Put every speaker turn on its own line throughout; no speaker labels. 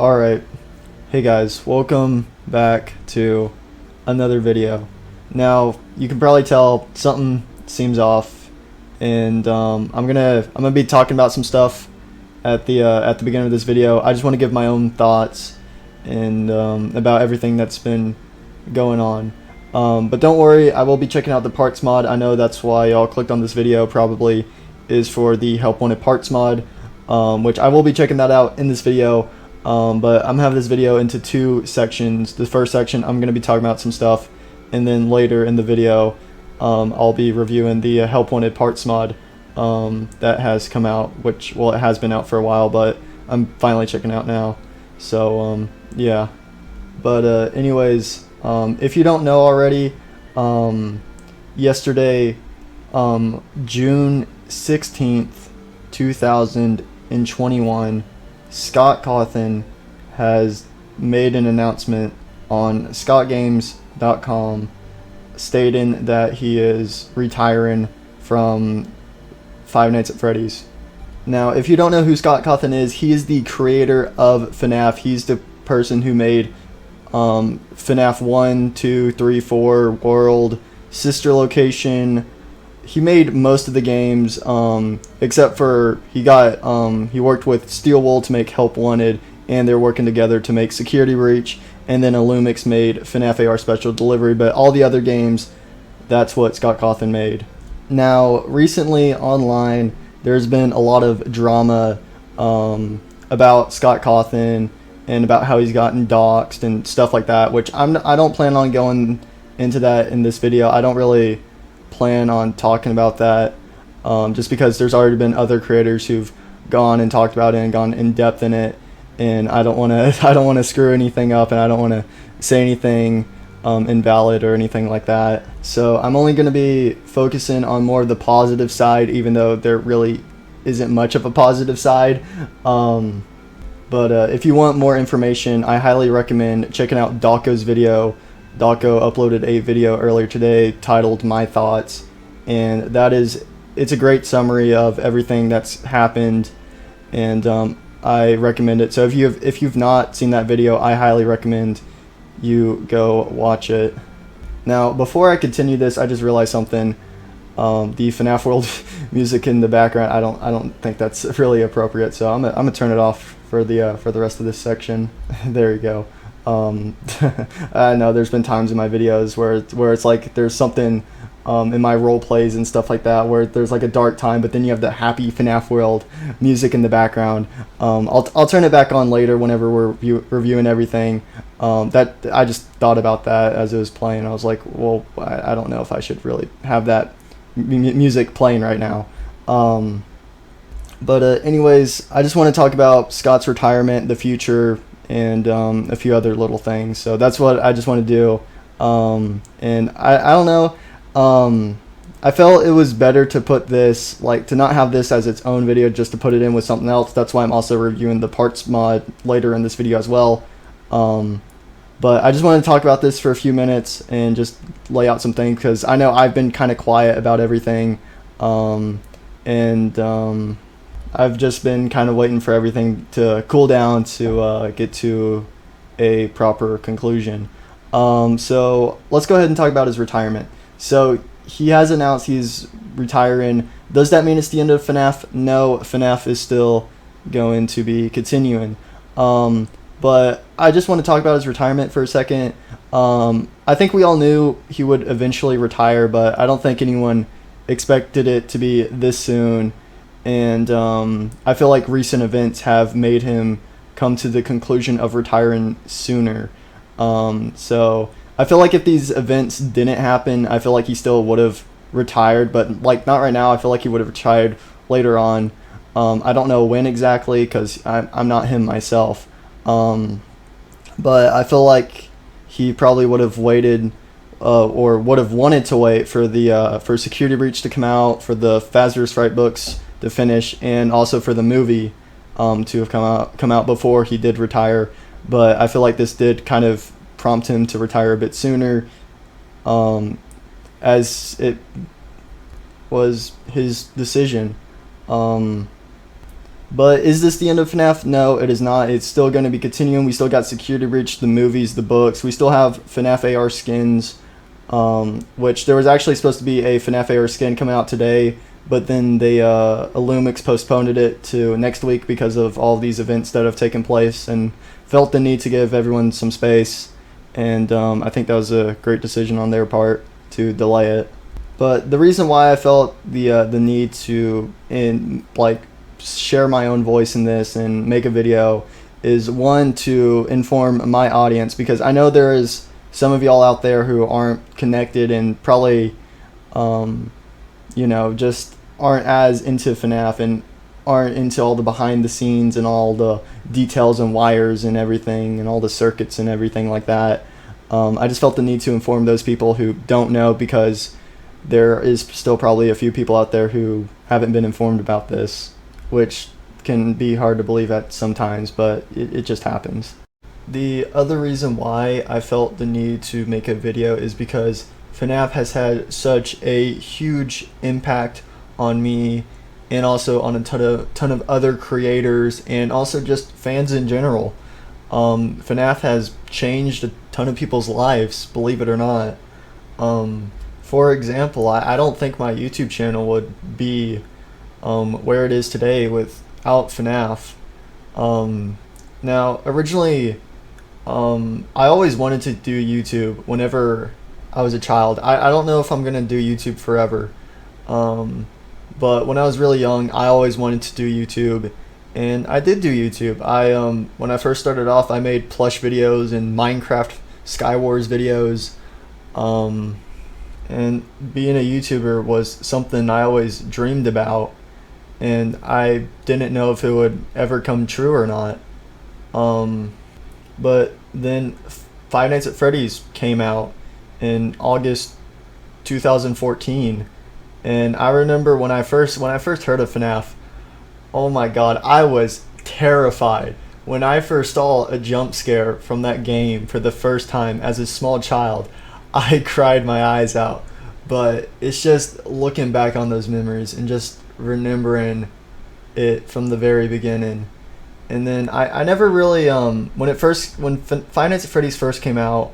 Alright, hey guys, welcome back to another video. Now, you can probably tell something seems off, and I'm gonna be talking about some stuff at the beginning of this video. I just want to give my own thoughts and about everything that's been going on. But don't worry, I will be checking out the parts mod. I know that's why y'all clicked on this video, probably is for the help wanted parts mod, which I will be checking that out in this video. But I'm having this video into two sections. The first section, I'm going to be talking about some stuff, and then later in the video, I'll be reviewing the help wanted parts mod that has come out, which, well, it has been out for a while, but I'm finally checking out now. So, yeah. But anyways, if you don't know already, yesterday, June 16th, 2021, Scott Cawthon has made an announcement on scottgames.com stating that he is retiring from Five Nights at Freddy's. Now, if you don't know who Scott Cawthon is, he is the creator of FNAF. He's the person who made FNAF 1, 2, 3, 4, World, Sister Location. He made most of the games, except for he worked with Steel Wool to make Help Wanted, and they're working together to make Security Breach, and then Illumix made FNAF AR Special Delivery, but all the other games, that's what Scott Cawthon made. Now, recently online, there's been a lot of drama about Scott Cawthon and about how he's gotten doxxed and stuff like that, which I don't plan on going into that in this video. I don't really plan on talking about that, just because there's already been other creators who've gone and talked about it and gone in depth in it, and I don't want to screw anything up, and I don't want to say anything invalid or anything like that. So I'm only going to be focusing on more of the positive side, even though there really isn't much of a positive side. But if you want more information, I highly recommend checking out Dawko's video. Dawko uploaded a video earlier today titled My Thoughts, and it's a great summary of everything that's happened, and I recommend it. So if you've not seen that video, I highly recommend you go watch it. Now, before I continue this, I just realized something. The FNAF World music in the background, I don't think that's really appropriate, so I'm gonna turn it off for the rest of this section. There you go. I know there's been times in my videos where it's like there's something in my role plays and stuff like that where there's like a dark time, but then you have the happy FNAF World music in the background. I'll turn it back on later whenever we're reviewing everything. That I just thought about that as it was playing. I was like, well, I don't know if I should really have that music playing right now. But anyways, I just want to talk about Scott's retirement, the future, and a few other little things. So that's what I just want to do. And I don't know. I felt it was better to put this, to not have this as its own video, just to put it in with something else. That's why I'm also reviewing the parts mod later in this video as well. But I just wanted to talk about this for a few minutes and just lay out some things, because I know I've been kind of quiet about everything. I've just been kind of waiting for everything to cool down to get to a proper conclusion. So let's go ahead and talk about his retirement. So he has announced he's retiring. Does that mean it's the end of FNAF? No, FNAF is still going to be continuing. But I just want to talk about his retirement for a second. I think we all knew he would eventually retire, but I don't think anyone expected it to be this soon. And I feel like recent events have made him come to the conclusion of retiring sooner. So I feel like if these events didn't happen, I feel like he still would have retired, but not right now. I feel like he would have retired later on. I don't know when exactly, because I'm not him myself. But I feel like he probably would have waited, or would have wanted to wait for for Security Breach to come out, for the Fazbear's Fright books to finish, and also for the movie to have come out before he did retire. But I feel like this did kind of prompt him to retire a bit sooner, as it was his decision. But is this the end of FNAF? No, it is not. It's still going to be continuing. We still got Security Breach, the movies, the books. We still have FNAF AR skins, which there was actually supposed to be a FNAF AR skin coming out today, but then Illumix postponed it to next week because of all these events that have taken place and felt the need to give everyone some space. And I think that was a great decision on their part to delay it. But the reason why I felt the need to share my own voice in this and make a video is, one, to inform my audience, because I know there is some of y'all out there who aren't connected and probably just aren't as into FNAF and aren't into all the behind the scenes and all the details and wires and everything and all the circuits and everything like that. I just felt the need to inform those people who don't know, because there is still probably a few people out there who haven't been informed about this, which can be hard to believe at sometimes, but it just happens. The other reason why I felt the need to make a video is because FNAF has had such a huge impact on me, and also on a ton of other creators, and also just fans in general. FNAF has changed a ton of people's lives, believe it or not. For example, I don't think my YouTube channel would be where it is today without FNAF. Now, originally, I always wanted to do YouTube whenever I was a child. I don't know if I'm gonna do YouTube forever, but when I was really young, I always wanted to do YouTube, and I did do YouTube. When I first started off, I made plush videos and Minecraft Skywars videos, and being a YouTuber was something I always dreamed about, and I didn't know if it would ever come true or not. But then Five Nights at Freddy's came out in August 2014, and I remember when I first heard of FNAF, oh my god, I was terrified. When I first saw a jump scare from that game for the first time as a small child, I cried my eyes out. But it's just looking back on those memories and just remembering it from the very beginning. And then I never really when Five Nights at Freddy's first came out,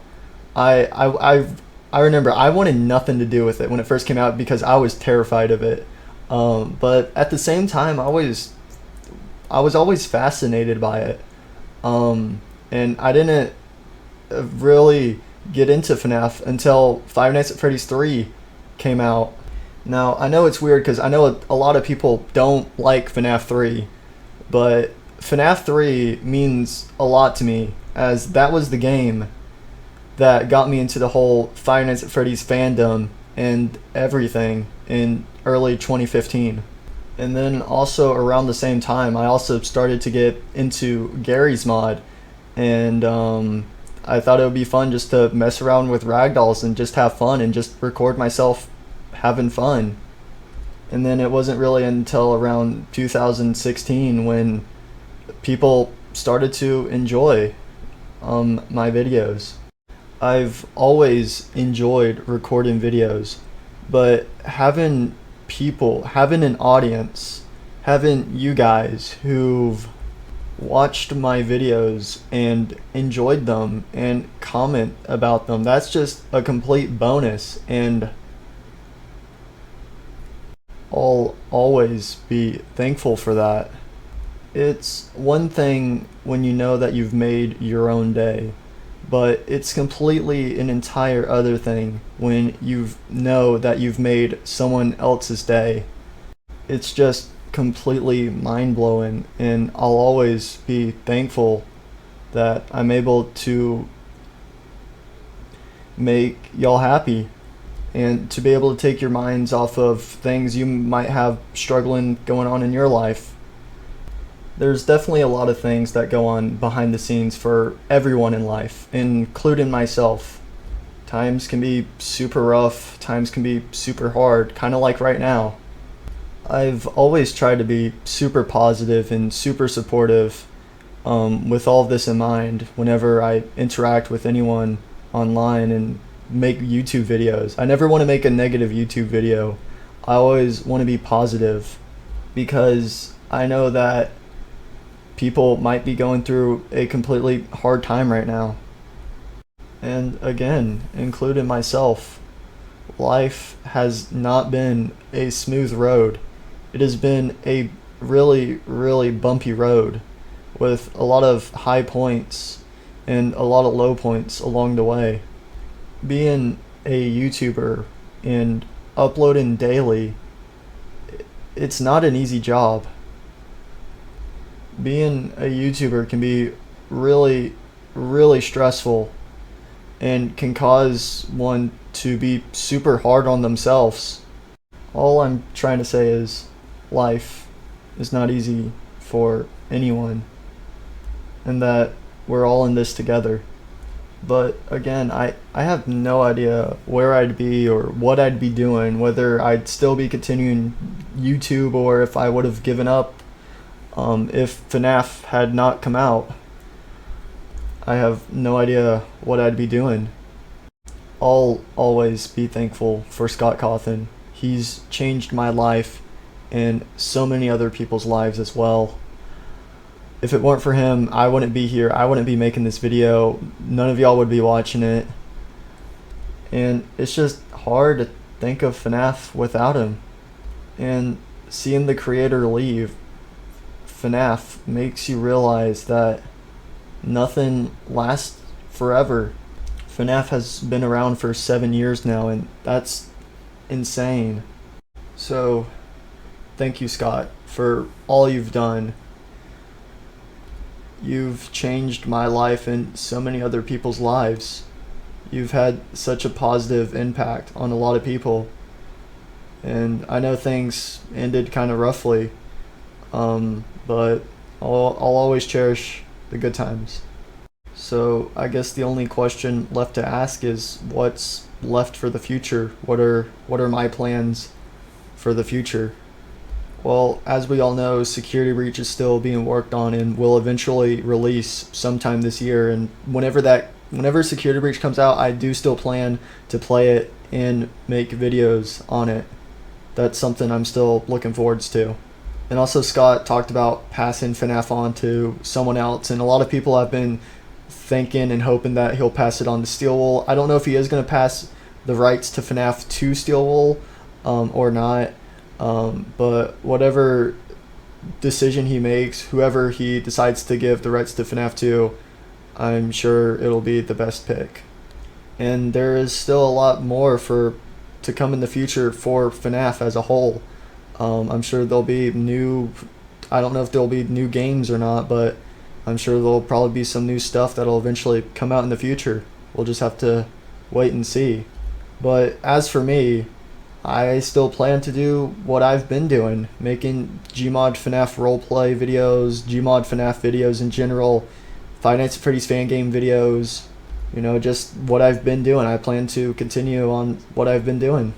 I remember I wanted nothing to do with it when it first came out because I was terrified of it. But at the same time, I was always fascinated by it. And I didn't really get into FNAF until Five Nights at Freddy's 3 came out. Now, I know it's weird because I know a lot of people don't like FNAF 3, but FNAF 3 means a lot to me, as that was the game that got me into the whole Five Nights at Freddy's fandom and everything in early 2015. And then also around the same time, I also started to get into Gary's mod, and I thought it would be fun just to mess around with ragdolls and just have fun and just record myself having fun. And then it wasn't really until around 2016 when people started to enjoy my videos. I've always enjoyed recording videos, but having an audience, having you guys who've watched my videos and enjoyed them and comment about them, that's just a complete bonus, and I'll always be thankful for that. It's one thing when you know that you've made your own day, but it's completely an entire other thing when you know that you've made someone else's day. It's just completely mind-blowing, and I'll always be thankful that I'm able to make y'all happy and to be able to take your minds off of things you might have struggling going on in your life. There's definitely a lot of things that go on behind the scenes for everyone in life, including myself. Times can be super rough, times can be super hard, kind of like right now. I've always tried to be super positive and super supportive with all of this in mind whenever I interact with anyone online and make YouTube videos. I never want to make a negative YouTube video. I always want to be positive, because I know that people might be going through a completely hard time right now. And again, including myself, life has not been a smooth road. It has been a really, really bumpy road with a lot of high points and a lot of low points along the way. Being a YouTuber and uploading daily, it's not an easy job. Being a YouTuber can be really, really stressful and can cause one to be super hard on themselves. All I'm trying to say is life is not easy for anyone, and that we're all in this together. But again, I have no idea where I'd be or what I'd be doing, whether I'd still be continuing YouTube or if I would have given up if FNAF had not come out. I have no idea what I'd be doing. I'll always be thankful for Scott Cawthon. He's changed my life and so many other people's lives as well. If it weren't for him, I wouldn't be here. I wouldn't be making this video. None of y'all would be watching it. And it's just hard to think of FNAF without him. And seeing the creator leave FNAF makes you realize that nothing lasts forever. FNAF has been around for 7 years now, and that's insane. So, thank you, Scott, for all you've done. You've changed my life and so many other people's lives. You've had such a positive impact on a lot of people. And I know things ended kind of roughly, but I'll always cherish the good times. So I guess the only question left to ask is what's left for the future? What are my plans for the future? Well, as we all know, Security Breach is still being worked on and will eventually release sometime this year. And whenever Security Breach comes out, I do still plan to play it and make videos on it. That's something I'm still looking forward to. And also, Scott talked about passing FNAF on to someone else, and a lot of people have been thinking and hoping that he'll pass it on to Steelwool. I don't know if he is going to pass the rights to FNAF to Steelwool or not, but whatever decision he makes, whoever he decides to give the rights to FNAF to, I'm sure it'll be the best pick. And there is still a lot more to come in the future for FNAF as a whole. I'm sure there'll be I don't know if there'll be new games or not, but I'm sure there'll probably be some new stuff that'll eventually come out in the future. We'll just have to wait and see. But as for me, I still plan to do what I've been doing, making Gmod FNAF roleplay videos, Gmod FNAF videos in general, Five Nights at Freddy's fan game videos, just what I've been doing. I plan to continue on what I've been doing.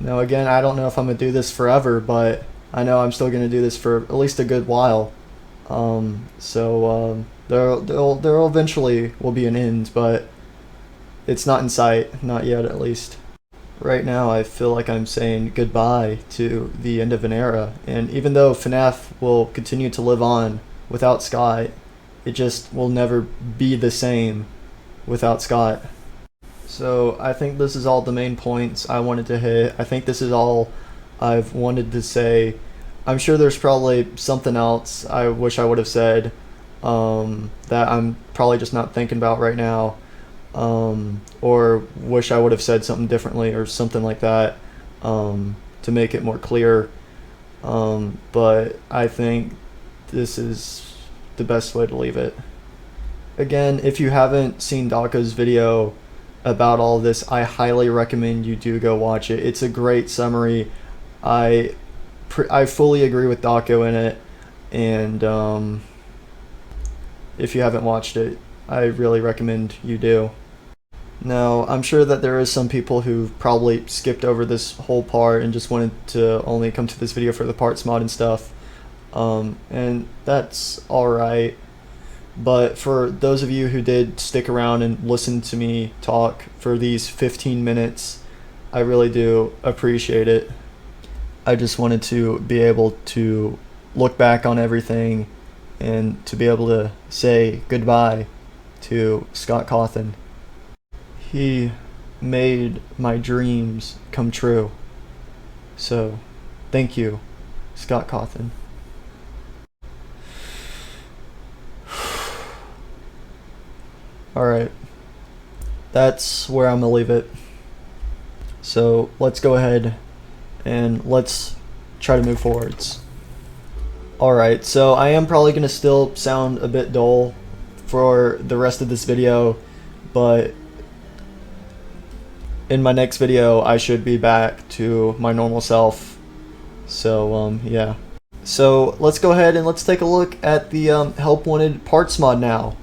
Now again, I don't know if I'm going to do this forever, but I know I'm still going to do this for at least a good while. There eventually will be an end, but it's not in sight, not yet at least. Right now I feel like I'm saying goodbye to the end of an era, and even though FNAF will continue to live on without Scott, it just will never be the same without Scott. So I think this is all the main points I wanted to hit. I think this is all I've wanted to say. I'm sure there's probably something else I wish I would have said that I'm probably just not thinking about right now, or wish I would have said something differently or something like that to make it more clear. But I think this is the best way to leave it. Again, if you haven't seen Daka's video about all this, I highly recommend you do go watch it. It's a great summary. I fully agree with Daka in it, and if you haven't watched it, I really recommend you do. Now, I'm sure that there is some people who probably skipped over this whole part and just wanted to only come to this video for the parts mod and stuff, and that's alright. But for those of you who did stick around and listen to me talk for these 15 minutes, I really do appreciate it. I just wanted to be able to look back on everything and to be able to say goodbye to Scott Cawthon. He made my dreams come true. So, thank you, Scott Cawthon. Alright, that's where I'm gonna leave it. So, let's go ahead and let's try to move forwards. Alright, so I am probably gonna still sound a bit dull for the rest of this video, but in my next video I should be back to my normal self. So yeah, so let's go ahead and let's take a look at the help wanted parts mod now.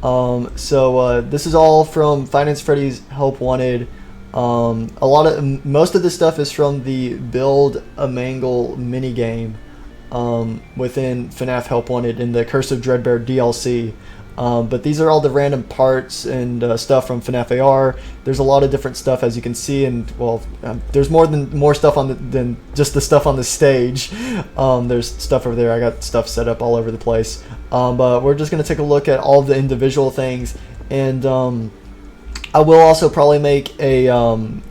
This is all from Five Nights at Freddy's Help Wanted. Most of this stuff is from the Build a Mangle minigame within FNAF Help Wanted in the Curse of Dreadbear DLC. But these are all the random parts and stuff from FNAF AR. There's a lot of different stuff, as you can see, and well, there's more stuff than just the stuff on the stage. There's stuff over there. I got stuff set up all over the place. But we're just gonna take a look at all the individual things, and I will also probably make a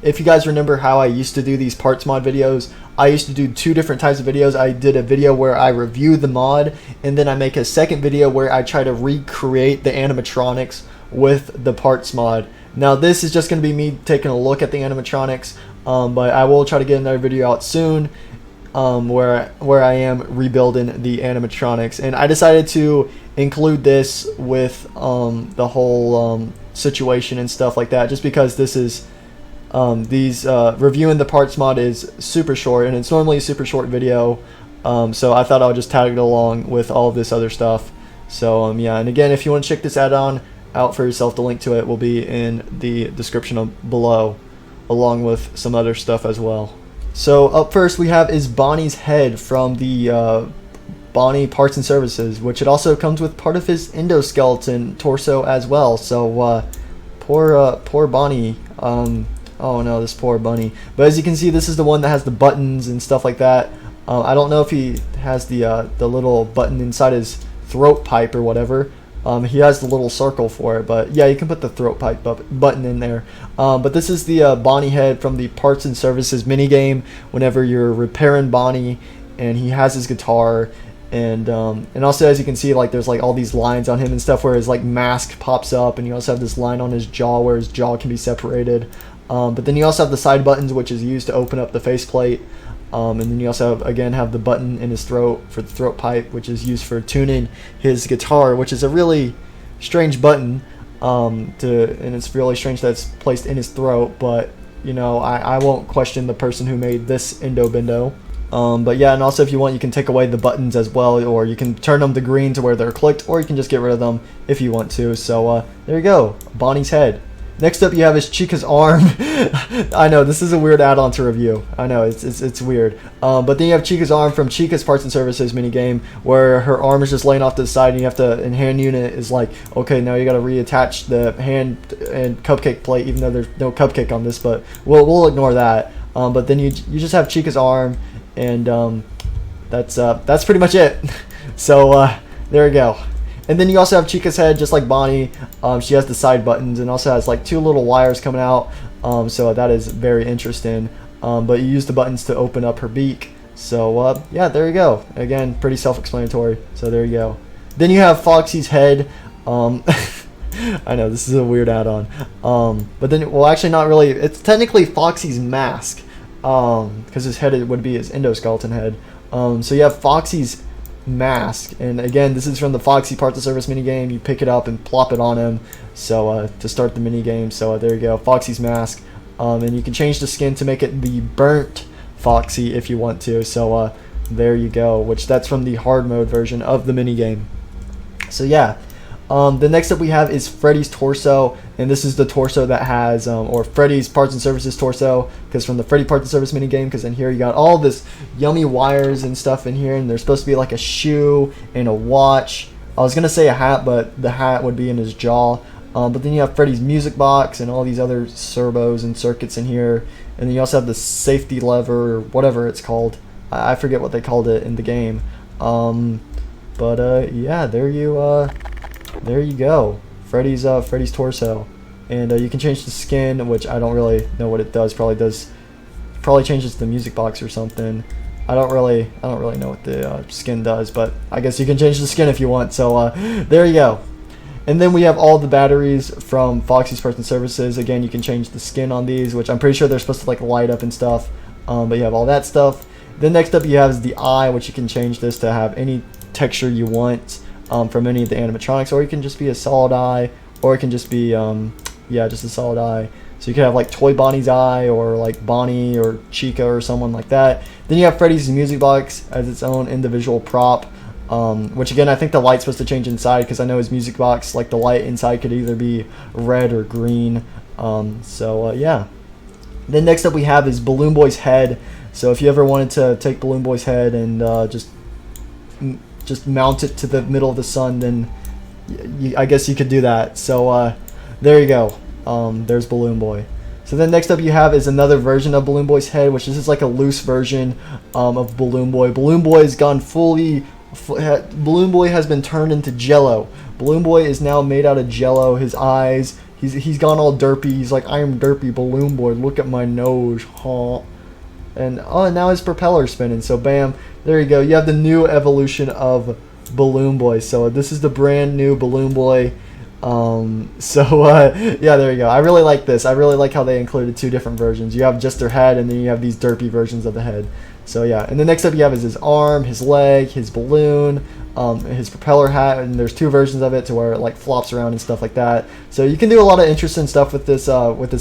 if you guys remember how I used to do these parts mod videos, I used to do two different types of videos. I did a video where I review the mod, and then I make a second video where I try to recreate the animatronics with the parts mod. Now this is just going to be me taking a look at the animatronics, but I will try to get another video out soon where I am rebuilding the animatronics. And I decided to include this with the whole situation and stuff like that, just because this is reviewing the parts mod is super short, and it's normally a super short video, so I thought I would just tag it along with all of this other stuff. So yeah, and again, if you want to check this add-on out for yourself, the link to it will be in the description below, along with some other stuff as well. So up first we have is Bonnie's head from the Bonnie Parts and Services, which it also comes with part of his endoskeleton torso as well. So poor Bonnie. Oh no, this poor bunny. But as you can see, this is the one that has the buttons and stuff like that. I don't know if he has the little button inside his throat pipe or whatever. He has the little circle for it, but yeah, you can put the throat pipe button in there. But this is the Bonnie head from the Parts and Services minigame. Whenever you're repairing Bonnie, and he has his guitar, and also, as you can see, like there's like all these lines on him and stuff where his like mask pops up, and you also have this line on his jaw where his jaw can be separated. But then you also have the side buttons, which is used to open up the faceplate. And then you also have the button in his throat for the throat pipe, which is used for tuning his guitar, which is a really strange button. And it's really strange that it's placed in his throat. But you know, I won't question the person who made this endo-bendo. But yeah, and also if you want, you can take away the buttons as well, or you can turn them to green to where they're clicked, or you can just get rid of them if you want to. So there you go, Bonnie's head. Next up you have is Chica's arm. I know, this is a weird add-on to review. I know, it's weird. But then you have Chica's arm from Chica's Parts and Services minigame, where her arm is just laying off to the side, and you have to, and hand unit is like, okay, now you gotta reattach the hand and cupcake plate, even though there's no cupcake on this, but we'll ignore that. But then you just have Chica's arm, and that's pretty much it. So there we go. And then you also have Chica's head, just like Bonnie. She has the side buttons, and also has like two little wires coming out. So that is very interesting. But you use the buttons to open up her beak. So yeah, there you go. Again, pretty self-explanatory. So there you go. Then you have Foxy's head. I know, this is a weird add-on. But then, well, actually not really. It's technically Foxy's mask, because his head would be his endoskeleton head. So you have Foxy's mask, and again, this is from the Foxy Parts of Service minigame. You pick it up and plop it on him, so to start the minigame. So there you go, Foxy's mask. And you can change the skin to make it the burnt Foxy if you want to. So there you go, which that's from the hard mode version of the minigame. So yeah. The next up we have is Freddy's torso, and this is the torso that has, or Freddy's Parts and Services torso, because from the Freddy Parts and Service minigame, because in here you got all this yummy wires and stuff in here, and there's supposed to be like a shoe and a watch. I was going to say a hat, but the hat would be in his jaw. But then you have Freddy's music box and all these other servos and circuits in here, and then you also have the safety lever, or whatever it's called. I forget what they called it in the game. But yeah, there you go. Freddy's torso. And you can change the skin, which I don't really know what it does. Probably changes the music box or something. I don't really know what the skin does, but I guess you can change the skin if you want. So there you go. And then we have all the batteries from Foxy's Parts and Services. Again, you can change the skin on these, which I'm pretty sure they're supposed to like light up and stuff. But you have all that stuff. Then next up you have is the eye, which you can change this to have any texture you want from any of the animatronics, or it can just be a solid eye, or it can just be yeah, just a solid eye. So you can have like Toy Bonnie's eye, or like Bonnie or Chica or someone like that. Then you have Freddy's music box as its own individual prop, which again I think the light's supposed to change inside, because I know his music box, like the light inside could either be red or green. Yeah. Then next up we have is Balloon Boy's head. So if you ever wanted to take Balloon Boy's head and just mount it to the middle of the sun, then I guess you could do that. So there you go. There's Balloon Boy. So then next up you have is another version of Balloon Boy's head, which is like a loose version of Balloon Boy. Balloon Boy has gone Balloon Boy has been turned into Jello. Balloon Boy is now made out of Jello. His eyes, he's gone all derpy. He's like, I am derpy Balloon Boy. Look at my nose, huh? And oh, now his propeller's spinning. So bam, there you go. You have the new evolution of Balloon Boy. So this is the brand new Balloon Boy. Yeah, there you go. I really like this. I really like how they included two different versions. You have just their head, and then you have these derpy versions of the head. So yeah, and the next up you have is his arm, his leg, his balloon, his propeller hat, and there's two versions of it to where it like flops around and stuff like that. So you can do a lot of interesting stuff with this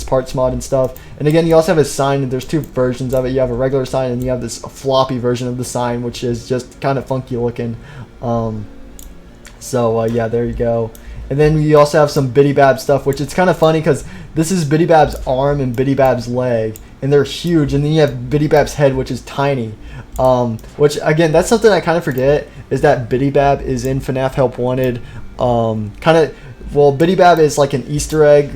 parts mod and stuff. And again, you also have his sign, and there's two versions of it. You have a regular sign, and you have this floppy version of the sign, which is just kind of funky looking. Yeah, there you go. And then you also have some Biddy Bab stuff, which it's kind of funny because this is Biddy Bab's arm and Biddy Bab's leg, and they're huge. And then you have Biddy Bab's head, which is tiny. Which again, that's something I kind of forget, is that Biddy Bab is in FNAF Help Wanted. Biddy Bab is like an Easter egg,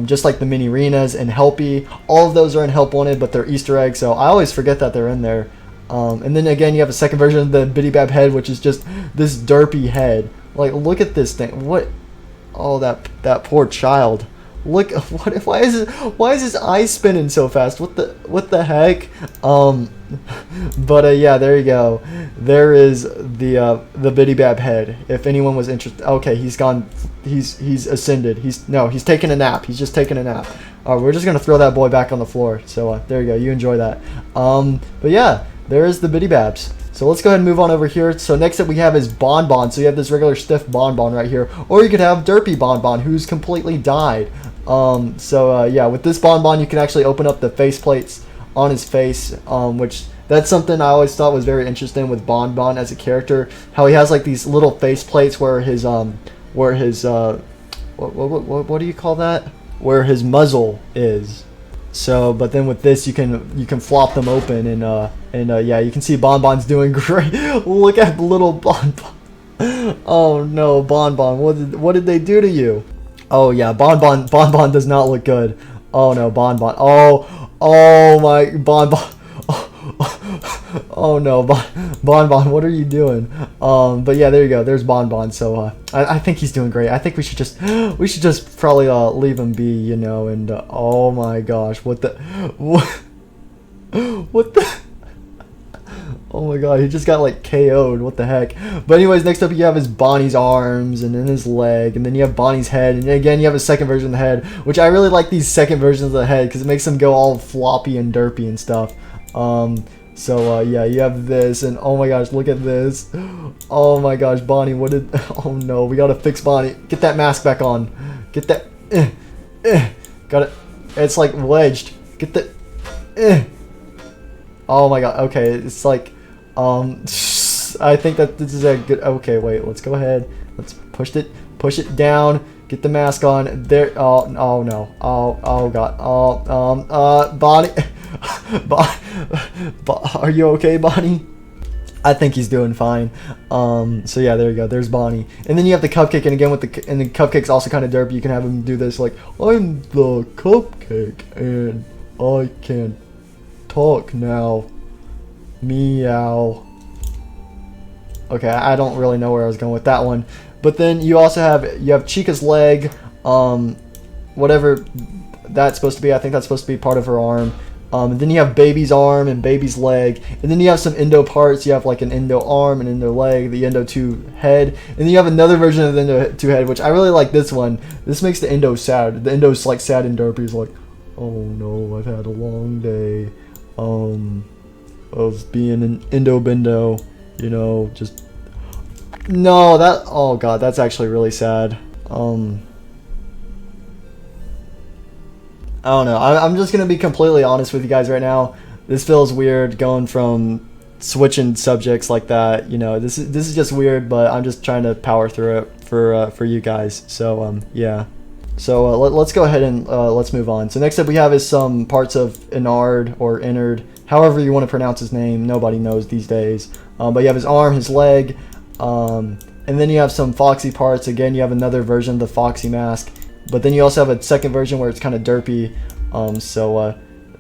just like the mini arenas and Helpy. All of those are in Help Wanted, but they're Easter eggs, so I always forget that they're in there. And then again, you have a second version of the Biddy Bab head, which is just this derpy head. Like, look at this thing. What? Oh, that poor child. Look, why is his eyes spinning so fast? What the heck? Yeah, there you go. There is the Biddy Bab head. If anyone was interested. Okay, he's gone. He's ascended. He's taking a nap. He's just taking a nap. We're just gonna throw that boy back on the floor. So there you go. You enjoy that. But yeah, there is the Biddy Babs. So let's go ahead and move on over here. So next up we have is Bon Bon. So you have this regular stiff Bon Bon right here. Or you could have Derpy Bon Bon, who's completely died. Yeah, with this Bon Bon you can actually open up the face plates on his face, which that's something I always thought was very interesting with Bon Bon as a character. How he has like these little face plates where his what do you call that? Where his muzzle is. So, but then with this you can flop them open, and yeah, you can see Bon Bon's doing great. Look at little Bon Bon. Oh no, Bon Bon, what did they do to you? Oh yeah, Bon Bon does not look good. Oh no, Bon Bon. Oh my, Bon Bon. Oh no, Bon Bon, what are you doing? But yeah, there you go. There's Bon Bon. So I think he's doing great. I think we should just probably leave him be, you know. And oh my gosh, what the? Oh my god, he just got like KO'd. What the heck? But anyways, next up you have his Bonnie's arms, and then his leg, and then you have Bonnie's head, and again you have a second version of the head, which I really like these second versions of the head because it makes them go all floppy and derpy and stuff. Yeah, you have this, and oh my gosh, look at this. Oh my gosh, Bonnie, oh no, we gotta fix Bonnie. Get that mask back on. Get that, got it. It's like wedged. Get the, oh my god, okay, it's like, I think that this is a good, okay, wait, let's go ahead. Let's push it down. Get the mask on. There, oh no. Oh god. Bonnie. Are you okay, Bonnie? I think he's doing fine. So yeah, there you go. There's Bonnie. And then you have the cupcake, and again and the cupcake's also kind of derpy. You can have him do this like, I'm the cupcake and I can talk now. Meow. Okay, I don't really know where I was going with that one. But then you also have Chica's leg, whatever that's supposed to be. I think that's supposed to be part of her arm. And then you have Baby's arm and Baby's leg. And then you have some Endo parts. You have like an Endo arm, an Endo leg, the Endo 2 head. And then you have another version of the Endo 2 head, which I really like this one. This makes the Endo sad. The Endo's like sad and derpy. He's like, oh no, I've had a long day of being an Endo Bendo. You know, just... No, that... Oh god, that's actually really sad. I don't know. I'm just going to be completely honest with you guys right now. This feels weird going from switching subjects like that. You know, this is just weird, but I'm just trying to power through it for you guys. So, yeah. So, let's go ahead and let's move on. So, next up we have is some parts of Inard or Innard. However you want to pronounce his name. Nobody knows these days. But you have his arm, his leg. And then you have some Foxy parts. Again, you have another version of the Foxy mask. But then you also have a second version where it's kind of derpy.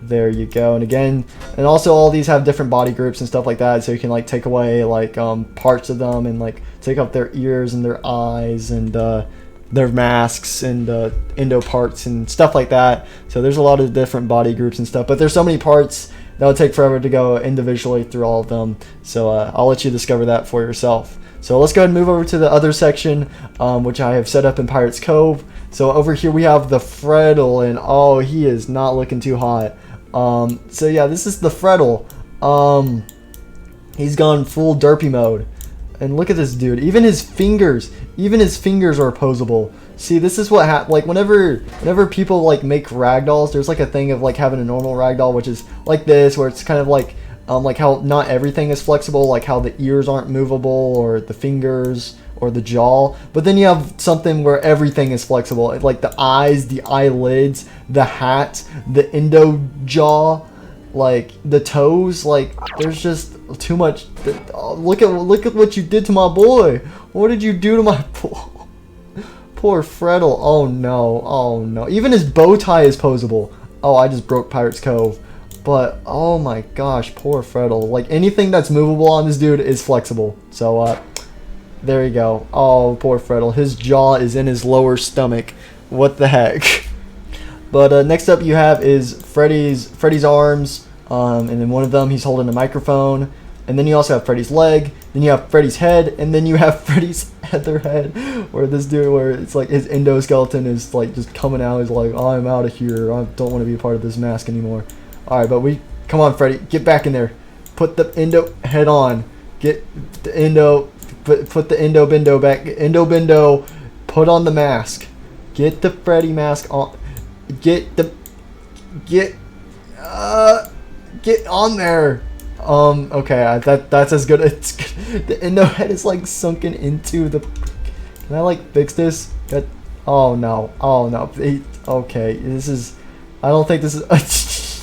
There you go. And again, and also all these have different body groups and stuff like that. So you can like take away like parts of them and like take off their ears and their eyes and their masks and Endo parts and stuff like that. So there's a lot of different body groups and stuff. But there's so many parts that would take forever to go individually through all of them. So I'll let you discover that for yourself. So let's go ahead and move over to the other section, which I have set up in Pirate's Cove. So over here we have the Freddle, and oh, he is not looking too hot. So yeah, this is the Freddle. He's gone full derpy mode. And look at this dude. Even his fingers are opposable. See, this is what like whenever people like make ragdolls, there's like a thing of like having a normal ragdoll, which is like this, where it's kind of like how not everything is flexible, like how the ears aren't movable or the fingers or the jaw. But then you have something where everything is flexible, like the eyes, the eyelids, the hat, the Endo jaw, like the toes. Like there's just too much. Look at what you did to my boy. What did you do to my poor Freddle? Oh no. Even his bow tie is posable. Oh, I just broke Pirate's Cove. But oh my gosh, poor Freddle. Like anything that's movable on this dude is flexible. So there you go. Oh, poor Freddle. His jaw is in his lower stomach. What the heck? But next up you have is Freddy's arms. And then one of them he's holding a microphone. And then you also have Freddy's leg. Then you have Freddy's head. And then you have Freddy's other head. Where this dude, where it's like his endoskeleton is like just coming out. He's like, oh, I'm out of here. I don't want to be a part of this mask anymore. Alright, but come on, Freddy. Get back in there. Put the Endo head on. Get the Endo... Put the Endo Bendo back. Endo Bendo, put on the mask. Get the Freddy mask on. Get on there. Okay, that's as good. It's good. The Endo head is like sunken into the. Can I like fix this? Oh no. Okay, this is. I don't think this is.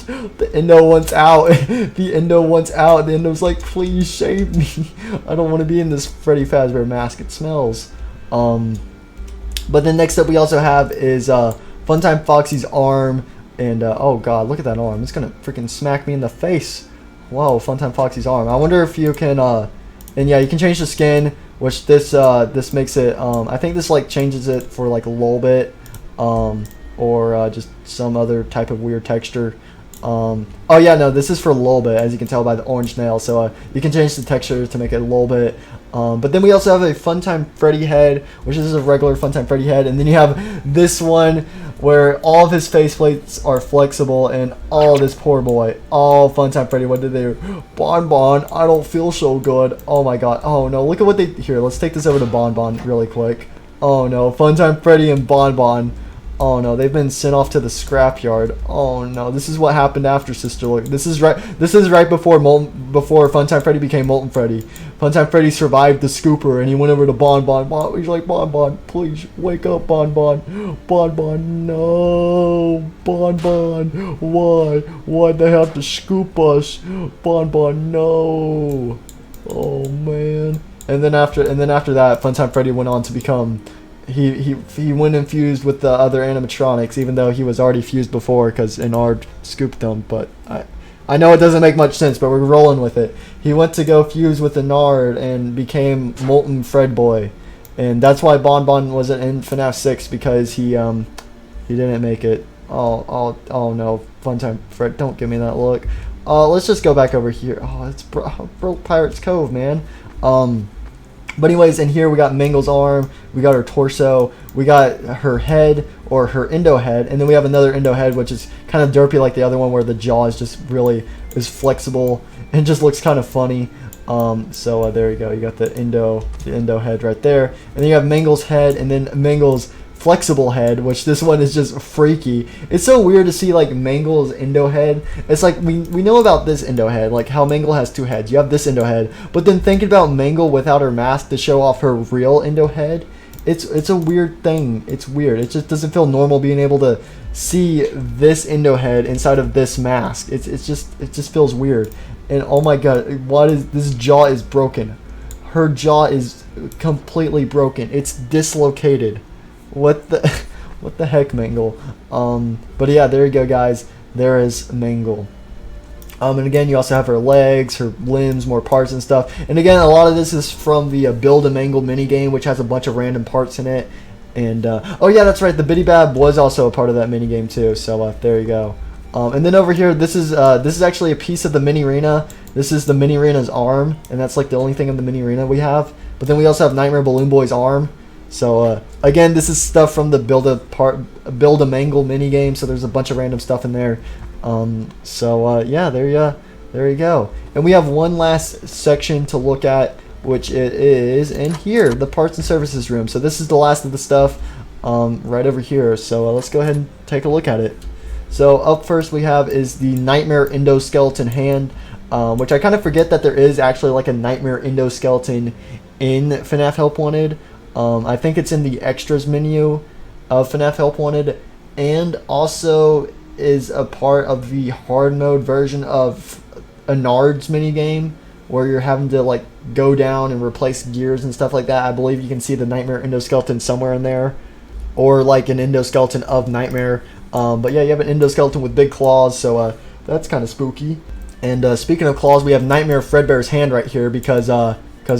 The Endo wants out. The Endo wants out. The Endo's like, please shave me. I don't want to be in this Freddy Fazbear mask. It smells. But then next up we also have is Funtime Foxy's arm. And oh god, look at that arm. It's gonna freaking smack me in the face. Whoa, Funtime Foxy's arm. I wonder if you can and yeah, you can change the skin, which this makes it I think this like changes it for like a little bit or just some other type of weird texture. Oh yeah, no, this is for a little bit, as you can tell by the orange nail. So you can change the texture to make it a little bit. But then we also have a Funtime Freddy head, which is a regular Funtime Freddy head. And then you have this one where all of his faceplates are flexible, and oh, this poor boy. Oh, Funtime Freddy, what did they do? Bon, I don't feel so good. Oh my god. Oh no, look at what they... Here, let's take this over to Bon really quick. Oh no, Funtime Freddy and Bon. Oh no, they've been sent off to the scrapyard. Oh no, this is what happened after Sister Look. This is right before Funtime Freddy became Molten Freddy. Funtime Freddy survived the scooper and he went over to Bon. He's like, Bon, please wake up, Bon. No, Bon. Why'd they have to scoop us? Bon, no. Oh man. And then after that, Funtime Freddy went on to become. He went infused with the other animatronics, even though he was already fused before because Inard scooped them. But I know it doesn't make much sense, but we're rolling with it. He went to go fuse with the Nard and became Molten Fred Boy. And that's why Bon Bon wasn't in FNAF 6, because he didn't make it. Oh no, fun time, Fred. Don't give me that look. Let's just go back over here. Oh, it's broke Pirate's Cove, man. But anyways, in here we got Mangle's arm, we got her torso, we got her head, or her endo head, and then we have another endo head, which is kind of derpy like the other one, where the jaw is just really is flexible and just looks kind of funny. So there you go. You got the endo head right there, and then you have Mangle's head, and then Mangle's flexible head, which this one is just freaky. It's so weird to see like Mangle's endo head. It's like we know about this endo head, like how Mangle has two heads. You have this endo head, but then thinking about Mangle without her mask to show off her real endo head, it's a weird thing. It's weird. It just doesn't feel normal being able to see this endo head inside of this mask. It just feels weird. And oh my god, what is this? Jaw is broken. Her jaw is completely broken. It's dislocated. What the heck, Mangle? But yeah, there you go, guys. There is Mangle. And again, you also have her legs, her limbs, more parts and stuff. And again, a lot of this is from the Build a Mangle minigame, which has a bunch of random parts in it. And oh yeah, that's right. The Bidybab was also a part of that minigame too. So there you go. And then over here, this is actually a piece of the mini arena. This is the mini arena's arm, and that's like the only thing in the mini arena we have. But then we also have Nightmare Balloon Boy's arm. So again, this is stuff from the Build a Mangle mini game. So there's a bunch of random stuff in there. Yeah, there you go. And we have one last section to look at, which it is in here, the parts and services room. So this is the last of the stuff right over here. So let's go ahead and take a look at it. So up first we have is the Nightmare Endoskeleton hand, which I kind of forget that there is actually like a Nightmare Endoskeleton in FNAF Help Wanted. I think it's in the extras menu of FNAF Help Wanted, and also is a part of the hard mode version of a Nards minigame, where you're having to like go down and replace gears and stuff like that. I believe you can see the Nightmare Endoskeleton somewhere in there, or like an endoskeleton of Nightmare. But yeah, you have an endoskeleton with big claws, so that's kind of spooky. And speaking of claws, we have Nightmare Fredbear's hand right here, because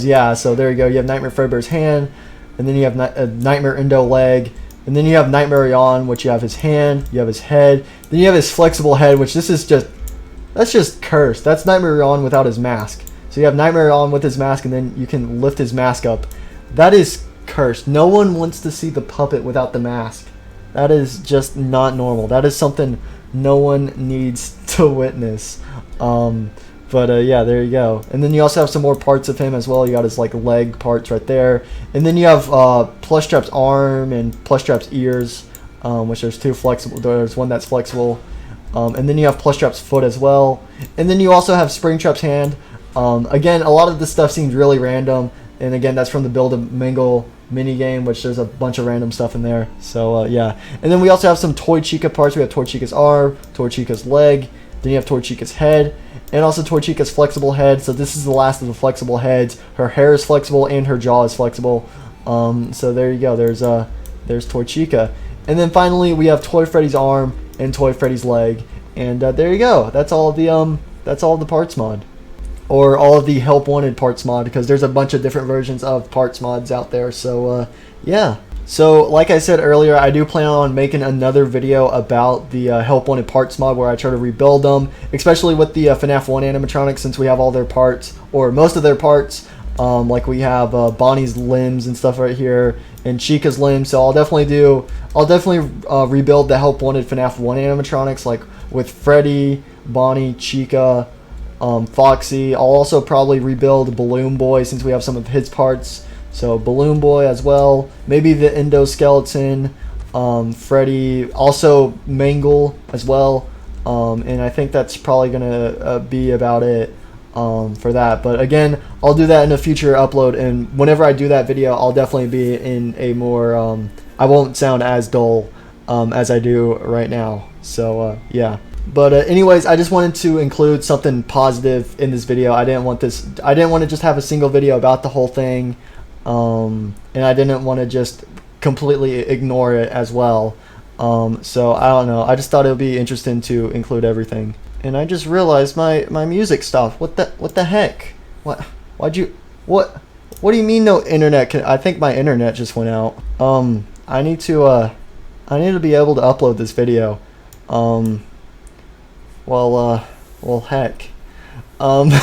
yeah, so there you go. You have Nightmare Fredbear's hand, and then you have Nightmare Endo leg, and then you have Nightmare Yawn, which you have his hand, you have his head, then you have his flexible head, which that's just cursed. That's Nightmare Yawn without his mask. So you have Nightmare Yawn with his mask, and then you can lift his mask up. That is cursed. No one wants to see the puppet without the mask. That is just not normal. That is something no one needs to witness. Yeah, there you go. And then you also have some more parts of him as well. You got his like leg parts right there. And then you have Plushtrap's arm and Plushtrap's ears, which there's two flexible. There's one that's flexible. And then you have Plushtrap's foot as well. And then you also have Springtrap's hand. Again, a lot of this stuff seems really random. And again, that's from the Build a Mangle minigame, which there's a bunch of random stuff in there. So yeah. And then we also have some Toy Chica parts. We have Toy Chica's arm, Toy Chica's leg. Then you have Toy Chica's head, and also Toy Chica's flexible head. So this is the last of the flexible heads. Her hair is flexible and her jaw is flexible. So there you go. There's Toy Chica. And then finally we have Toy Freddy's arm and Toy Freddy's leg. And there you go. That's all of the parts mod, or all of the Help Wanted parts mod, because there's a bunch of different versions of parts mods out there. So yeah. So like I said earlier, I do plan on making another video about the Help Wanted parts mod, where I try to rebuild them, especially with the FNAF 1 animatronics, since we have all their parts, or most of their parts. Like we have Bonnie's limbs and stuff right here, and Chica's limbs. So I'll definitely rebuild the Help Wanted FNAF 1 animatronics, like with Freddy, Bonnie, Chica, Foxy. I'll also probably rebuild Balloon Boy, since we have some of his parts. So Balloon Boy as well, maybe the endoskeleton, Freddy, also Mangle as well, and I think that's probably gonna be about it for that. But again, I'll do that in a future upload, and whenever I do that video, I'll definitely be in a more I won't sound as dull as I do right now. So yeah. But anyways, I just wanted to include something positive in this video. I didn't want to just have a single video about the whole thing. And I didn't want to just completely ignore it as well. So I don't know. I just thought it would be interesting to include everything. And I just realized my music stopped. What the heck? What do you mean no internet? I think my internet just went out. I need to be able to upload this video. Well heck. Uh-oh.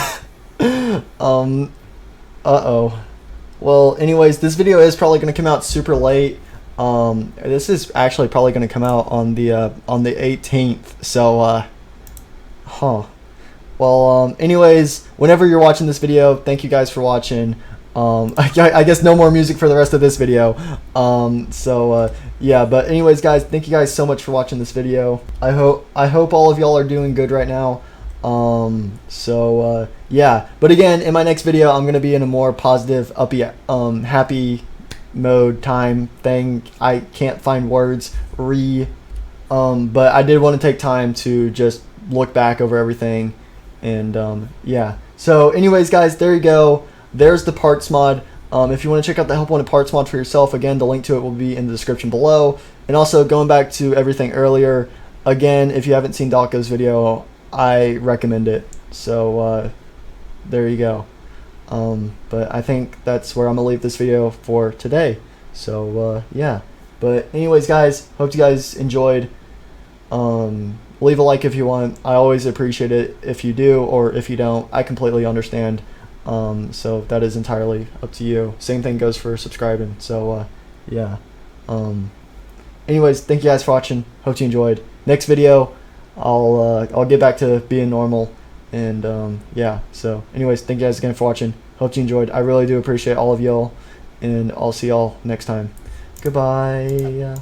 Well, anyways, this video is probably going to come out super late. This is actually probably going to come out on the 18th. So, Well, anyways, whenever you're watching this video, thank you guys for watching. I guess no more music for the rest of this video. Yeah, but anyways, guys, thank you guys so much for watching this video. I hope all of y'all are doing good right now. Yeah, but again, in my next video, I'm gonna be in a more positive, uppy, happy mode time thing. I can't find words. But I did want to take time to just look back over everything, and yeah. So, anyways, guys, there you go. There's the parts mod. If you want to check out the Help Wanted parts mod for yourself, again, the link to it will be in the description below. And also, going back to everything earlier, again, if you haven't seen Dalko's video, I recommend it. So, there you go. But I think that's where I'm gonna leave this video for today. So, yeah. But anyways, guys, hope you guys enjoyed. Leave a like if you want. I always appreciate it if you do, or if you don't. I completely understand. So that is entirely up to you. Same thing goes for subscribing. So, yeah. Anyways, thank you guys for watching. Hope you enjoyed. Next video, I'll get back to being normal. And yeah. So, anyways, thank you guys again for watching. Hope you enjoyed. I really do appreciate all of y'all, and I'll see y'all next time. Goodbye.